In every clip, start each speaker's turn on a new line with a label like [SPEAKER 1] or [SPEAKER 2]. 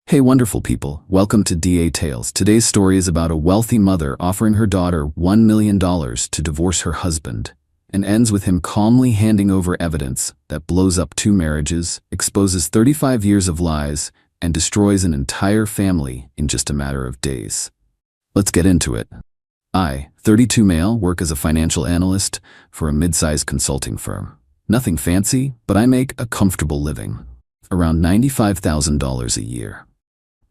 [SPEAKER 1] Hey wonderful people, welcome to DA Tales. Today's story is about a wealthy mother offering her daughter $1 million to divorce her husband, and ends with him calmly handing over evidence that blows up 2 marriages, exposes 35 years of lies, and destroys an entire family in just a matter of days. Let's get into it. I, 32 male, work as a financial analyst for a mid-sized consulting firm. Nothing fancy, but I make a comfortable living, around $95,000 a year.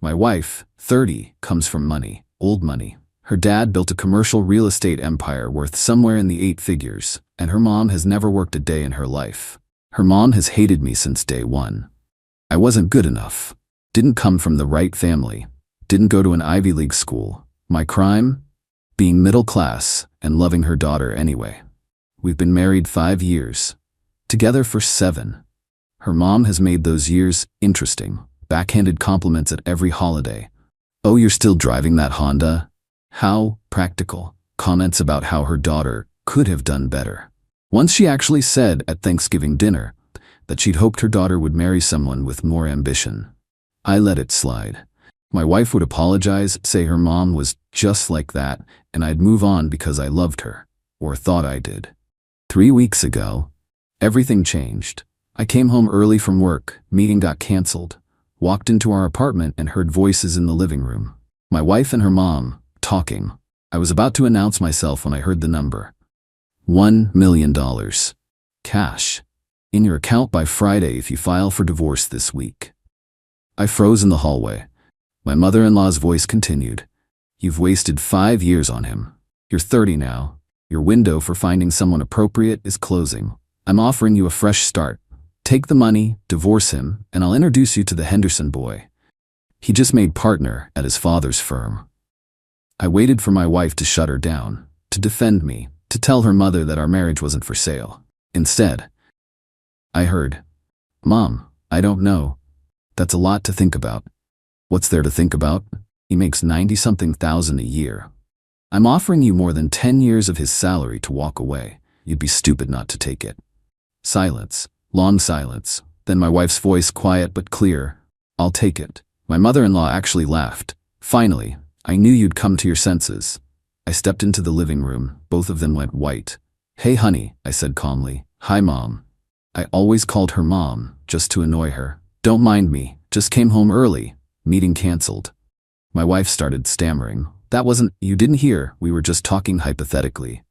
[SPEAKER 1] My wife, 30, comes from money, old money. Her dad built a commercial real estate empire worth somewhere in the 8 figures, and her mom has never worked a day in her life. Her mom has hated me since day one. I wasn't good enough. Didn't come from the right family. Didn't go to an Ivy League school. My crime? Being middle class and loving her daughter anyway. We've been married 5 years. Together for 7. Her mom has made those years interesting. Backhanded compliments at every holiday. Oh, you're still driving that Honda? How practical. Comments about how her daughter could have done better. Once she actually said at Thanksgiving dinner that she'd hoped her daughter would marry someone with more ambition. I let it slide. My wife would apologize, say her mom was just like that, and I'd move on because I loved her, or thought I did. 3 weeks ago, everything changed. I came home early from work, meeting got canceled. Walked into our apartment and heard voices in the living room. My wife and her mom, talking. I was about to announce myself when I heard the number. $1 million. Cash. In your account by Friday if you file for divorce this week. I froze in the hallway. My mother-in-law's voice continued. You've wasted 5 years on him. You're 30 now. Your window for finding someone appropriate is closing. I'm offering you a fresh start. Take the money, divorce him, and I'll introduce you to the Henderson boy. He just made partner at his father's firm. I waited for my wife to shut her down, to defend me, to tell her mother that our marriage wasn't for sale. Instead, I heard, Mom, I don't know. That's a lot to think about. What's there to think about? He makes 90-something thousand a year. I'm offering you more than 10 years of his salary to walk away. You'd be stupid not to take it. Silence. Long silence. Then my wife's voice, quiet but clear. I'll take it. My mother-in-law actually laughed. Finally, I knew you'd come to your senses. I stepped into the living room. Both of them went white. Hey honey, I said calmly. Hi mom. I always called her mom, just to annoy her. Don't mind me, just came home early. Meeting canceled. My wife started stammering. That wasn't, you didn't hear, we were just talking hypothetically.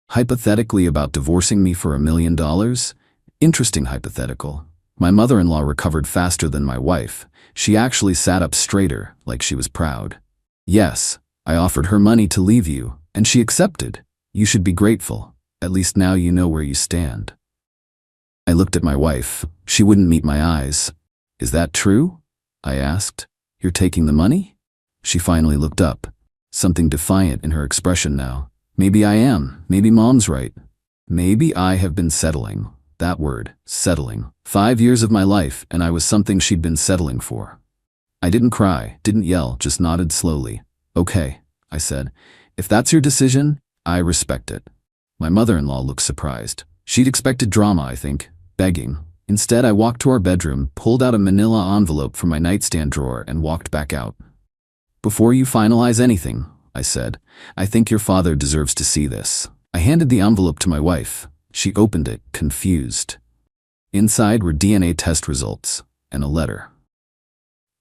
[SPEAKER 1] Hypothetically about divorcing me for $1 million? Interesting hypothetical. My mother-in-law recovered faster than my wife. She actually sat up straighter, like she was proud. Yes, I offered her money to leave you, and she accepted. You should be grateful. At least now you know where you stand. I looked at my wife. She wouldn't meet my eyes. Is that true? I asked. You're taking the money? She finally looked up. Something defiant in her expression now. Maybe I am. Maybe mom's right. Maybe I have been settling. That word, settling. 5 years of my life, and I was something she'd been settling for. I didn't cry, didn't yell, just nodded slowly. Okay, I said. If that's your decision, I respect it. My mother-in-law looked surprised. She'd expected drama, I think, begging. Instead, I walked to our bedroom, pulled out a manila envelope from my nightstand drawer, and walked back out. Before you finalize anything, I said, I think your father deserves to see this. I handed the envelope to my wife. She opened it, confused. Inside were DNA test results and a letter.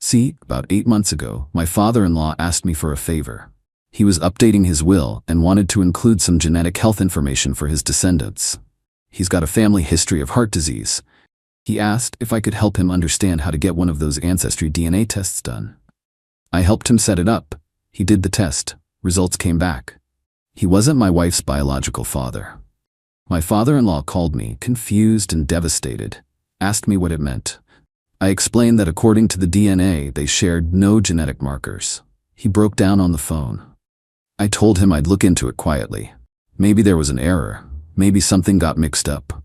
[SPEAKER 1] See, about 8 months ago, my father-in-law asked me for a favor. He was updating his will and wanted to include some genetic health information for his descendants. He's got a family history of heart disease. He asked if I could help him understand how to get one of those ancestry DNA tests done. I helped him set it up. He did the test. Results came back. He wasn't my wife's biological father. My father-in-law called me, confused and devastated, asked me what it meant. I explained that according to the DNA, they shared no genetic markers. He broke down on the phone. I told him I'd look into it quietly. Maybe there was an error. Maybe something got mixed up.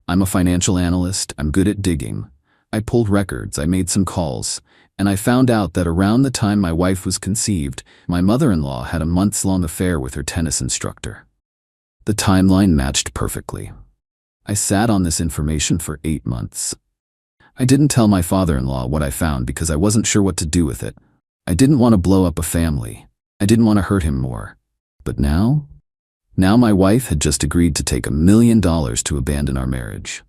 [SPEAKER 1] I'm a financial analyst. I'm good at digging. I pulled records. I made some calls. And I found out that around the time my wife was conceived, my mother-in-law had a months-long affair with her tennis instructor. The timeline matched perfectly. I sat on this information for 8 months. I didn't tell my father-in-law what I found because I wasn't sure what to do with it. I didn't want to blow up a family. I didn't want to hurt him more. But now my wife had just agreed to take $1 million to abandon our marriage.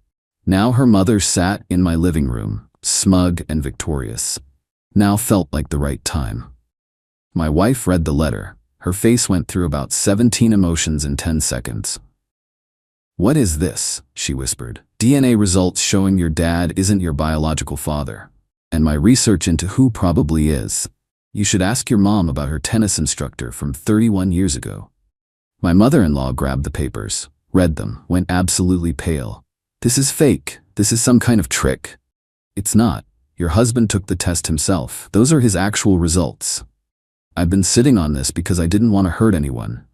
[SPEAKER 1] Now her mother sat in my living room, smug and victorious. Now felt like the right time. My wife read the letter. Her face went through about 17 emotions in 10 seconds. "What is this?" she whispered. "DNA results showing your dad isn't your biological father. And my research into who probably is. You should ask your mom about her tennis instructor from 31 years ago." My mother-in-law grabbed the papers, read them, went absolutely pale. "This is fake. This is some kind of trick." "It's not. Your husband took the test himself. Those are his actual results. I've been sitting on this because I didn't want to hurt anyone.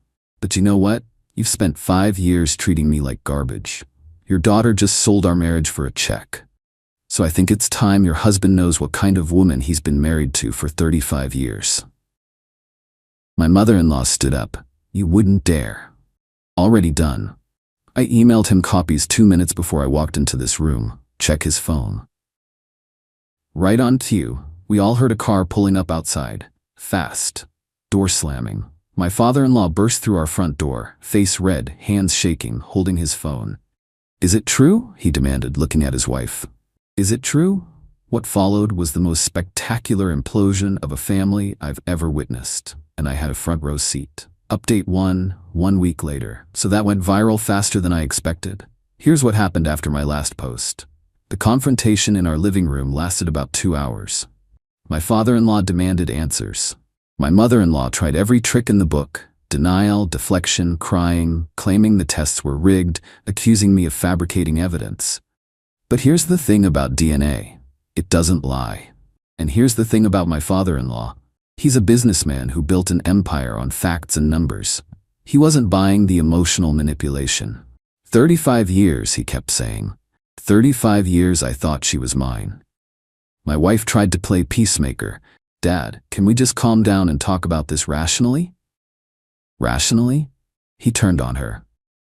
[SPEAKER 1] But you know what? You've spent 5 years treating me like garbage. Your daughter just sold our marriage for a check. So I think it's time your husband knows what kind of woman he's been married to for 35 years. My mother-in-law stood up. "You wouldn't dare." "Already done." I emailed him copies 2 minutes before I walked into this room. Check his phone. Right on cue, we all heard a car pulling up outside. Fast. Door slamming. My father-in-law burst through our front door, face red, hands shaking, holding his phone. "Is it true?" he demanded, looking at his wife. "Is it true?" What followed was the most spectacular implosion of a family I've ever witnessed, and I had a front row seat. Update 1 week later. So that went viral faster than I expected. Here's what happened after my last post. The confrontation in our living room lasted about 2 hours. My father-in-law demanded answers. My mother-in-law tried every trick in the book: denial, deflection, crying, claiming the tests were rigged, accusing me of fabricating evidence. But here's the thing about DNA. It doesn't lie. And here's the thing about my father-in-law. He's a businessman who built an empire on facts and numbers. He wasn't buying the emotional manipulation. 35 years, he kept saying. 35 years I thought she was mine. My wife tried to play peacemaker. "Dad, can we just calm down and talk about this rationally?" "Rationally?" He turned on her.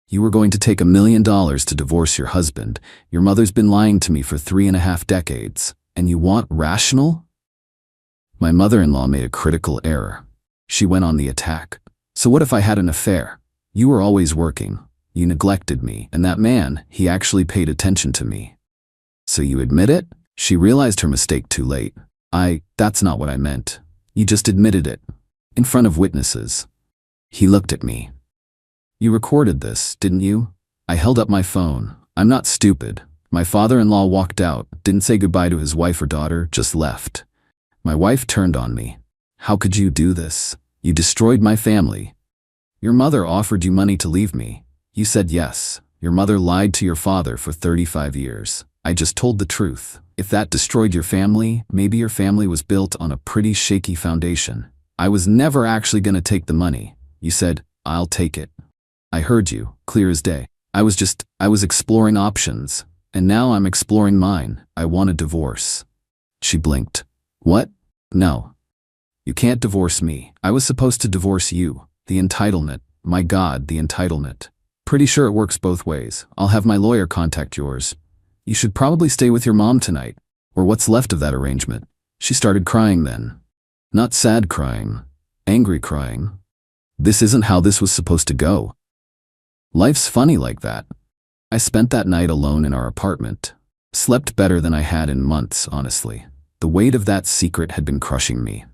[SPEAKER 1] "You were going to take $1 million to divorce your husband. Your mother's been lying to me for 3.5 decades. And you want rational?" My mother-in-law made a critical error. She went on the attack. "So what if I had an affair? You were always working. You neglected me, and that man, he actually paid attention to me." "So you admit it?" She realized her mistake too late. That's not what I meant. You just admitted it. In front of witnesses." He looked at me. "You recorded this, didn't you?" I held up my phone. "I'm not stupid." My father-in-law walked out, didn't say goodbye to his wife or daughter, just left. My wife turned on me. "How could you do this? You destroyed my family. Your mother offered you money to leave me. You said yes. Your mother lied to your father for 35 years. I just told the truth. If that destroyed your family, maybe your family was built on a pretty shaky foundation. I was never actually going to take the money. You said, 'I'll take it.' I heard you, clear as day. I was exploring options, and now I'm exploring mine. I want a divorce." She blinked. "What? No. You can't divorce me. I was supposed to divorce you. The entitlement. My God, the entitlement. Pretty sure it works both ways. I'll have my lawyer contact yours. You should probably stay with your mom tonight, or what's left of that arrangement." She started crying then. Not sad crying, angry crying. This isn't how this was supposed to go. Life's funny like that. I spent that night alone in our apartment. Slept better than I had in months, honestly. The weight of that secret had been crushing me.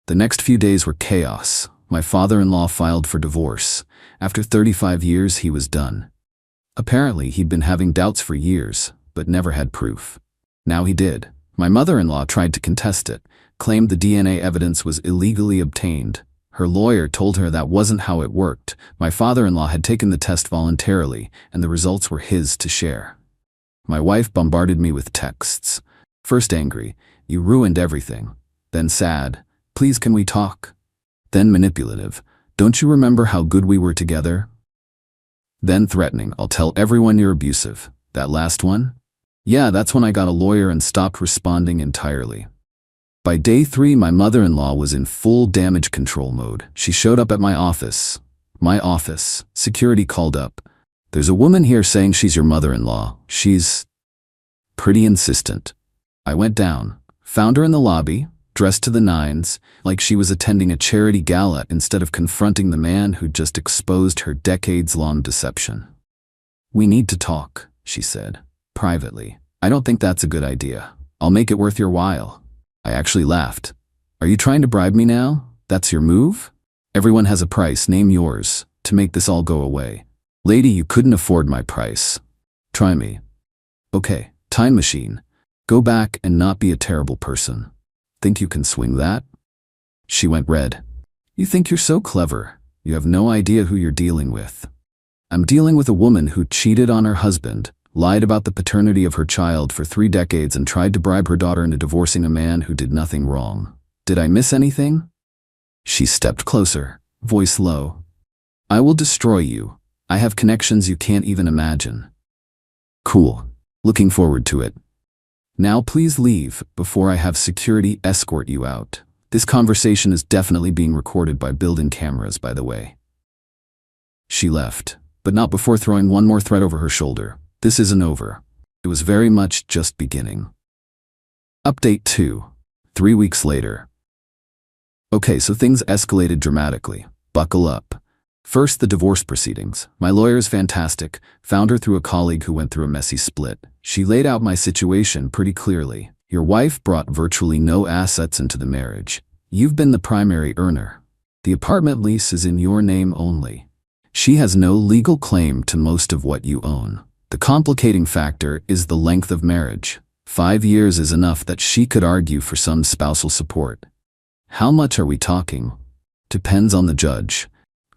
[SPEAKER 1] The next few days were chaos. My father-in-law filed for divorce. After 35 years, he was done. Apparently, he'd been having doubts for years, but never had proof. Now he did. My mother-in-law tried to contest it, claimed the DNA evidence was illegally obtained. Her lawyer told her that wasn't how it worked. My father-in-law had taken the test voluntarily, and the results were his to share. My wife bombarded me with texts. First angry, "You ruined everything." Then sad, "Please can we talk?" Then manipulative, "Don't you remember how good we were together?" Then threatening, "I'll tell everyone you're abusive." That last one? Yeah, that's when I got a lawyer and stopped responding entirely. By day 3, my mother-in-law was in full damage control mode. She showed up at my office. Security called up. "There's a woman here saying she's your mother-in-law. She's..." Pretty insistent. I went down, found her in the lobby, dressed to the nines, like she was attending a charity gala instead of confronting the man who'd just exposed her decades-long deception. "We need to talk," she said, privately. "I don't think that's a good idea. I'll make it worth your while." I actually laughed. "Are you trying to bribe me now? That's your move? Everyone has a price, name yours, to make this all go away." "Lady, you couldn't afford my price. Try me." "Okay, time machine. Go back and not be a terrible person. Think you can swing that?" She went red. "You think you're so clever. You have no idea who you're dealing with. I'm dealing with a woman who cheated on her husband, lied about the paternity of her child for 3 decades, and tried to bribe her daughter into divorcing a man who did nothing wrong. Did I miss anything?" She stepped closer, voice low. "I will destroy you. I have connections you can't even imagine." "Cool. Looking forward to it. Now please leave before I have security escort you out. This conversation is definitely being recorded by built-in cameras, by the way." She left, but not before throwing one more threat over her shoulder. This isn't over. It was very much just beginning. Update 2. 3 weeks later. Okay, so things escalated dramatically. Buckle up. First, the divorce proceedings. My lawyer is fantastic. Found her through a colleague who went through a messy split. She laid out my situation pretty clearly. Your wife brought virtually no assets into the marriage. You've been the primary earner. The apartment lease is in your name only. She has no legal claim to most of what you own. The complicating factor is the length of marriage. 5 years is enough that she could argue for some spousal support. How much are we talking? Depends on the judge.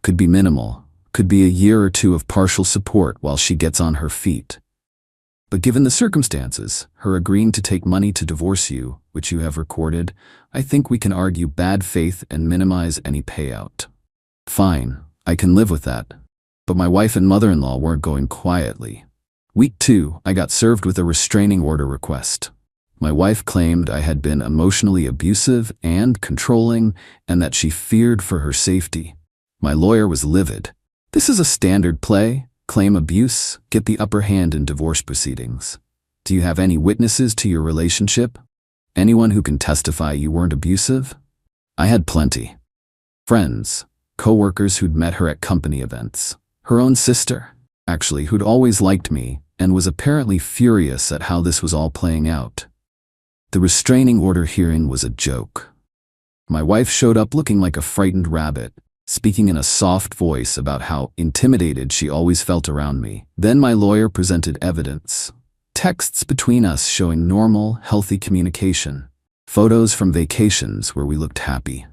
[SPEAKER 1] Could be minimal, could be a year or 2 of partial support while she gets on her feet. But given the circumstances, her agreeing to take money to divorce you, which you have recorded, I think we can argue bad faith and minimize any payout. Fine, I can live with that. But my wife and mother-in-law weren't going quietly. Week 2, I got served with a restraining order request. My wife claimed I had been emotionally abusive and controlling, and that she feared for her safety. My lawyer was livid. This is a standard play. Claim abuse, get the upper hand in divorce proceedings. Do you have any witnesses to your relationship? Anyone who can testify you weren't abusive? I had plenty. Friends, co-workers who'd met her at company events. Her own sister, actually, who'd always liked me and was apparently furious at how this was all playing out. The restraining order hearing was a joke. My wife showed up looking like a frightened rabbit, speaking in a soft voice about how intimidated she always felt around me. Then my lawyer presented evidence. Texts between us showing normal, healthy communication. Photos from vacations where we looked happy.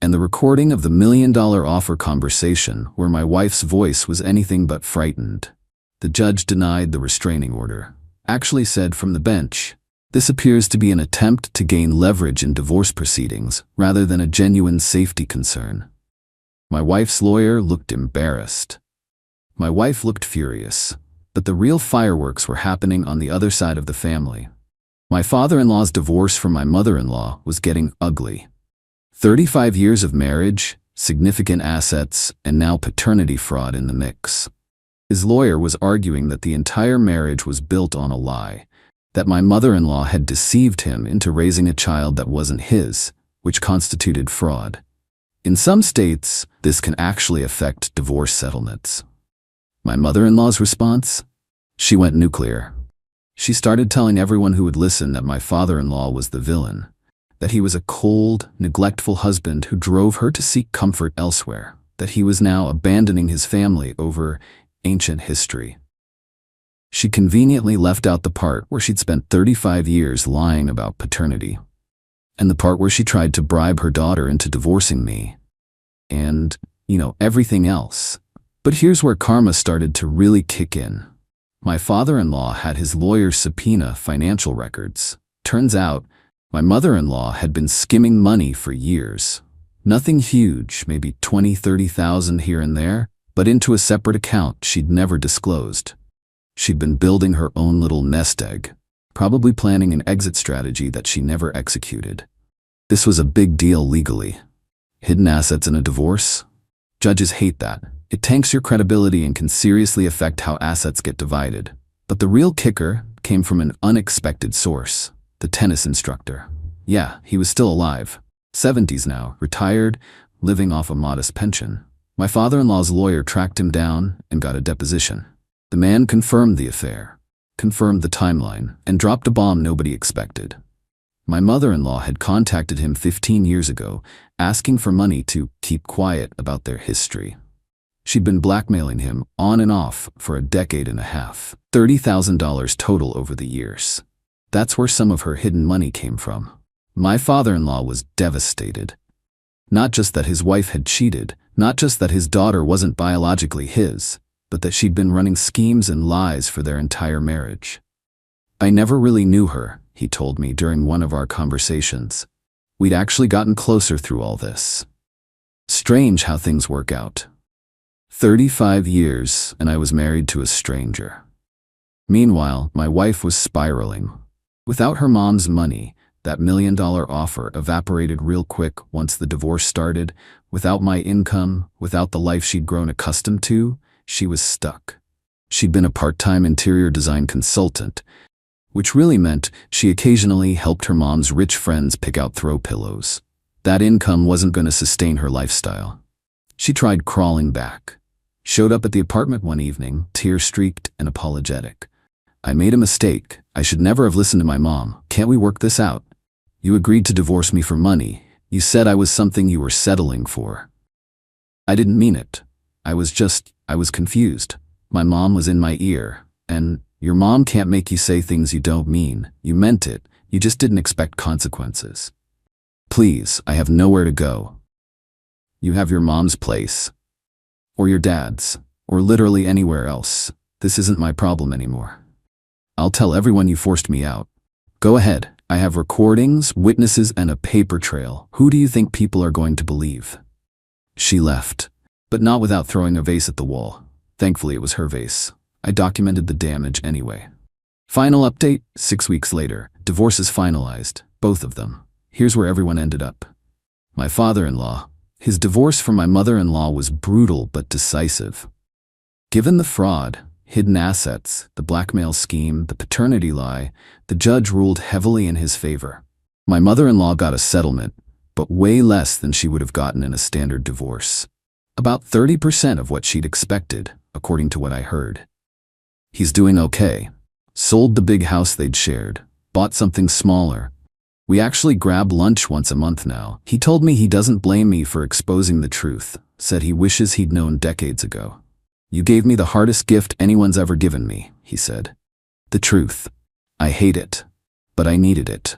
[SPEAKER 1] And the recording of the $1 million offer conversation where my wife's voice was anything but frightened. The judge denied the restraining order. Actually said from the bench, "This appears to be an attempt to gain leverage in divorce proceedings rather than a genuine safety concern." My wife's lawyer looked embarrassed. My wife looked furious, but the real fireworks were happening on the other side of the family. My father-in-law's divorce from my mother-in-law was getting ugly. 35 years of marriage, significant assets, and now paternity fraud in the mix. His lawyer was arguing that the entire marriage was built on a lie, that my mother-in-law had deceived him into raising a child that wasn't his, which constituted fraud. In some states, this can actually affect divorce settlements. My mother-in-law's response? She went nuclear. She started telling everyone who would listen that my father-in-law was the villain, that he was a cold, neglectful husband who drove her to seek comfort elsewhere, that he was now abandoning his family over ancient history. She conveniently left out the part where she'd spent 35 years lying about paternity, and the part where she tried to bribe her daughter into divorcing me, and, everything else. But here's where karma started to really kick in. My father-in-law had his lawyer subpoena financial records. Turns out, my mother-in-law had been skimming money for years. Nothing huge, maybe $20,000-$30,000 here and there, but into a separate account she'd never disclosed. She'd been building her own little nest egg, probably planning an exit strategy that she never executed. This was a big deal legally. Hidden assets in a divorce? Judges hate that. It tanks your credibility and can seriously affect how assets get divided. But the real kicker came from an unexpected source. The tennis instructor. Yeah, he was still alive. 70s now, retired, living off a modest pension. My father-in-law's lawyer tracked him down and got a deposition. The man confirmed the affair, confirmed the timeline, and dropped a bomb nobody expected. My mother-in-law had contacted him 15 years ago, asking for money to keep quiet about their history. She'd been blackmailing him on and off for a decade and a half. $30,000 total over the years. That's where some of her hidden money came from. My father-in-law was devastated. Not just that his wife had cheated, not just that his daughter wasn't biologically his, but that she'd been running schemes and lies for their entire marriage. I never really knew her, he told me during one of our conversations. We'd actually gotten closer through all this. Strange how things work out. 35 years, and I was married to a stranger. Meanwhile, my wife was spiraling. Without her mom's money, that $1 million offer evaporated real quick once the divorce started. Without my income, without the life she'd grown accustomed to, she was stuck. She'd been a part-time interior design consultant, which really meant she occasionally helped her mom's rich friends pick out throw pillows. That income wasn't going to sustain her lifestyle. She tried crawling back. Showed up at the apartment one evening, tear-streaked and apologetic. I made a mistake. I should never have listened to my mom. Can't we work this out? You agreed to divorce me for money. You said I was something you were settling for. I didn't mean it. I was confused. My mom was in my ear, and your mom can't make you say things you don't mean. You meant it. You just didn't expect consequences. Please, I have nowhere to go. You have your mom's place. Or your dad's. Or literally anywhere else. This isn't my problem anymore. I'll tell everyone you forced me out. Go ahead. I have recordings, witnesses, and a paper trail. Who do you think people are going to believe? She left, but not without throwing a vase at the wall. Thankfully, it was her vase. I documented the damage anyway. Final update, 6 weeks later. Divorce is finalized, both of them. Here's where everyone ended up. My father-in-law. His divorce from my mother-in-law was brutal but decisive. Given the fraud, hidden assets, the blackmail scheme, the paternity lie, the judge ruled heavily in his favor. My mother-in-law got a settlement, but way less than she would have gotten in a standard divorce. About 30% of what she'd expected, according to what I heard. He's doing okay. Sold the big house they'd shared, bought something smaller. We actually grab lunch once a month now. He told me he doesn't blame me for exposing the truth, said he wishes he'd known decades ago. You gave me the hardest gift anyone's ever given me, he said. The truth. I hate it, but I needed it.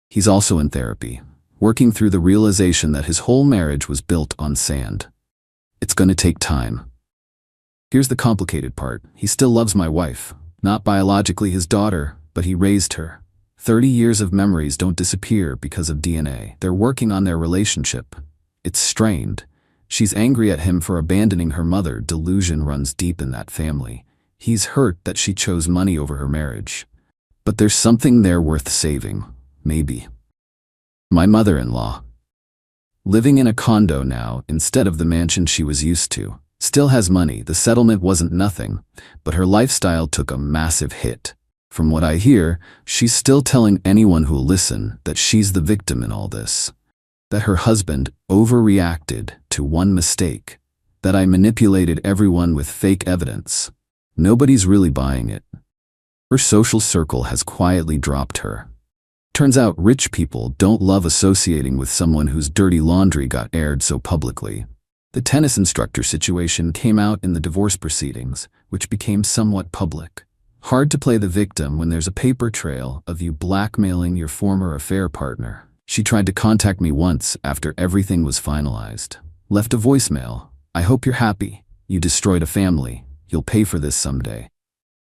[SPEAKER 1] He's also in therapy, working through the realization that his whole marriage was built on sand. It's going to take time. Here's the complicated part. He still loves my wife, not biologically his daughter, but he raised her. 30 years of memories don't disappear because of DNA. They're working on their relationship. It's strained. She's angry at him for abandoning her mother. Delusion runs deep in that family. He's hurt that she chose money over her marriage. But there's something there worth saving. Maybe. My mother-in-law. Living in a condo now instead of the mansion she was used to. Still has money. The settlement wasn't nothing, but her lifestyle took a massive hit. From what I hear, she's still telling anyone who'll listen that she's the victim in all this. That her husband overreacted to one mistake. That I manipulated everyone with fake evidence. Nobody's really buying it. Her social circle has quietly dropped her. Turns out rich people don't love associating with someone whose dirty laundry got aired so publicly. The tennis instructor situation came out in the divorce proceedings, which became somewhat public. Hard to play the victim when there's a paper trail of you blackmailing your former affair partner. She tried to contact me once after everything was finalized. Left a voicemail. I hope you're happy. You destroyed a family. You'll pay for this someday.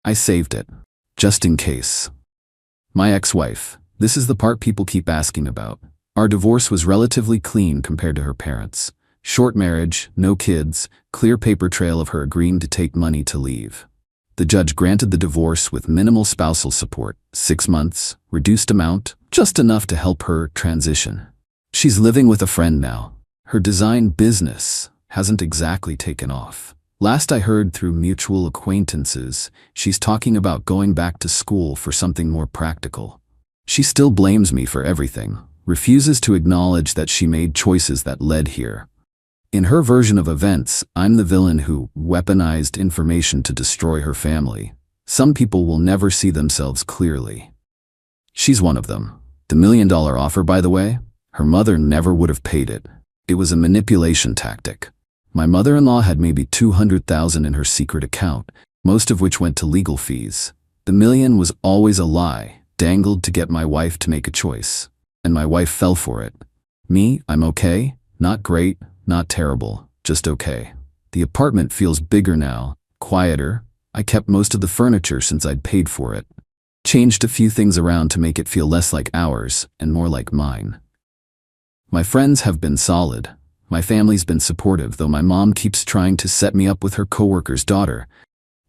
[SPEAKER 1] I saved it. Just in case. My ex-wife. This is the part people keep asking about. Our divorce was relatively clean compared to her parents. Short marriage, no kids, clear paper trail of her agreeing to take money to leave. The judge granted the divorce with minimal spousal support, 6 months, reduced amount, just enough to help her transition. She's living with a friend now. Her design business hasn't exactly taken off. Last I heard through mutual acquaintances, she's talking about going back to school for something more practical. She still blames me for everything, refuses to acknowledge that she made choices that led here. In her version of events, I'm the villain who weaponized information to destroy her family. Some people will never see themselves clearly. She's one of them. The $1 million offer, by the way, her mother never would have paid it. It was a manipulation tactic. My mother-in-law had maybe $200,000 in her secret account, most of which went to legal fees. The $1 million was always a lie, dangled to get my wife to make a choice. And my wife fell for it. Me, I'm okay, not great, not terrible, just okay. The apartment feels bigger now, quieter. I kept most of the furniture since I'd paid for it. Changed a few things around to make it feel less like ours and more like mine. My friends have been solid. My family's been supportive, though my mom keeps trying to set me up with her coworker's daughter.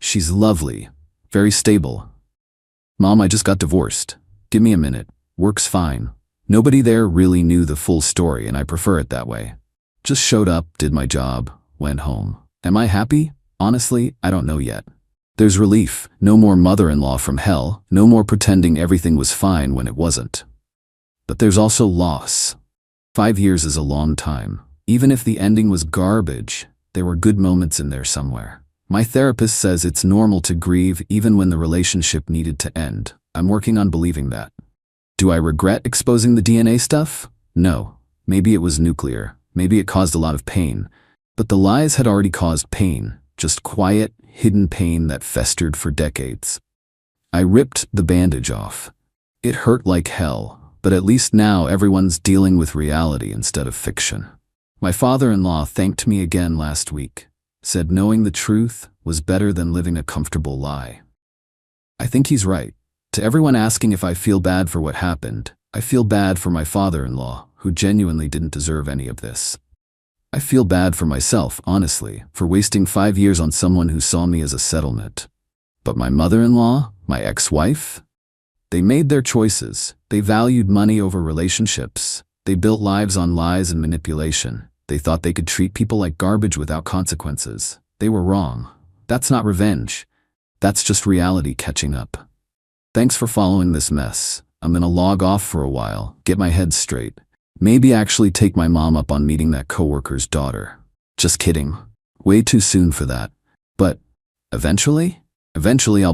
[SPEAKER 1] She's lovely, very stable. Mom, I just got divorced. Give me a minute. Work's fine. Nobody there really knew the full story, and I prefer it that way. Just showed up, did my job, went home. Am I happy? Honestly, I don't know yet. There's relief. No more mother-in-law from hell. No more pretending everything was fine when it wasn't. But there's also loss. 5 years is a long time. Even if the ending was garbage, there were good moments in there somewhere. My therapist says it's normal to grieve even when the relationship needed to end. I'm working on believing that. Do I regret exposing the DNA stuff? No. Maybe it was nuclear. Maybe it caused a lot of pain. But the lies had already caused pain, just quiet, hidden pain that festered for decades. I ripped the bandage off. It hurt like hell, but at least now everyone's dealing with reality instead of fiction. My father-in-law thanked me again last week, said knowing the truth was better than living a comfortable lie. I think he's right. To everyone asking if I feel bad for what happened, I feel bad for my father-in-law, who genuinely didn't deserve any of this. I feel bad for myself, honestly, for wasting 5 years on someone who saw me as a settlement. But my mother-in-law, my ex-wife, they made their choices. They valued money over relationships. They built lives on lies and manipulation. They thought they could treat people like garbage without consequences. They were wrong. That's not revenge. That's just reality catching up. Thanks for following this mess. I'm gonna log off for a while, get my head straight. Maybe actually take my mom up on meeting that coworker's daughter. Just kidding. Way too soon for that. But eventually I'll